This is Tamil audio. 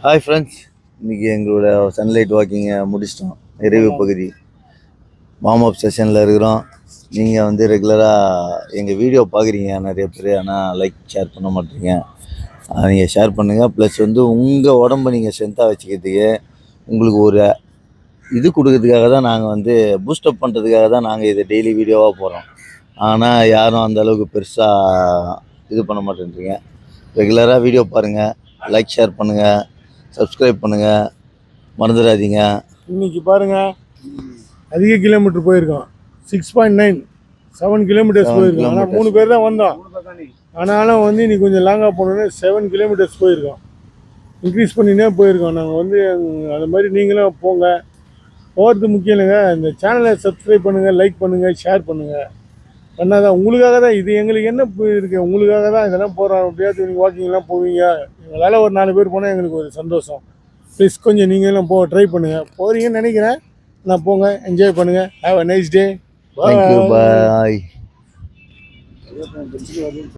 ஹாய் ஃப்ரெண்ட்ஸ், இன்றைக்கி எங்களோட சன்லைட் வாக்கிங்கை முடிச்சிட்டோம். நிறைவு பகுதி வார்ம் அப் செஷனில் இருக்கிறோம். நீங்கள் வந்து ரெகுலராக எங்கள் வீடியோ பார்க்குறீங்க நிறைய பேர், ஆனால் லைக் ஷேர் பண்ண மாட்டீங்க. நீங்கள் ஷேர் பண்ணுங்கள். ப்ளஸ் வந்து உங்கள் உடம்பை நீங்கள் ஸ்ட்ரென்த்தாக வச்சுக்கிறதுக்கு உங்களுக்கு ஒரு இது கொடுக்கறதுக்காக தான் நாங்கள் வந்து பூஸ்டப் பண்ணுறதுக்காக தான் நாங்கள் இதை டெய்லி வீடியோவாக போகிறோம். ஆனால் யாரும் அந்தளவுக்கு பெருசாக இது பண்ண மாட்டேன்றீங்க. ரெகுலராக வீடியோ பாருங்கள், லைக் ஷேர் பண்ணுங்கள், சப்ஸ்கிரைப் பண்ணுங்கள், மறந்துடாதீங்க. இன்றைக்கி பாருங்கள், அதிக கிலோமீட்டர் போயிருக்கோம். 6.9 7 கிலோமீட்டர்ஸ் போயிருக்கோம். ஆனால் 3 பேர் தான் வந்தோம். ஆனாலும் வந்து இன்னைக்கு கொஞ்சம் லாங்காக போனோன்னே 7 கிலோமீட்டர்ஸ் போயிருக்கோம். இன்க்ரீஸ் பண்ணினே போயிருக்கோம். நாங்கள் வந்து அது மாதிரி நீங்களும் போங்க. போகிறது முக்கியம் இல்லைங்க. இந்த சேனலை சப்ஸ்கிரைப் பண்ணுங்கள், லைக் பண்ணுங்கள், ஷேர் பண்ணுங்கள். பண்ணாதான் உங்களுக்காக தான் இது. எங்களுக்கு என்ன இருக்குது, உங்களுக்காக தான் இதெல்லாம் போகிறோம். எப்படியாவது நீங்கள் வாக்கிங்லாம் போவீங்க. எங்களால் ஒரு 4 பேர் போனால் எங்களுக்கு ஒரு சந்தோஷம். ப்ளீஸ் கொஞ்சம் நீங்களும் ட்ரை பண்ணுங்கள். போகிறீங்கன்னு நினைக்கிறேன். நான் போங்க, என்ஜாய் பண்ணுங்கள். Have a nice day. Thank you, bye.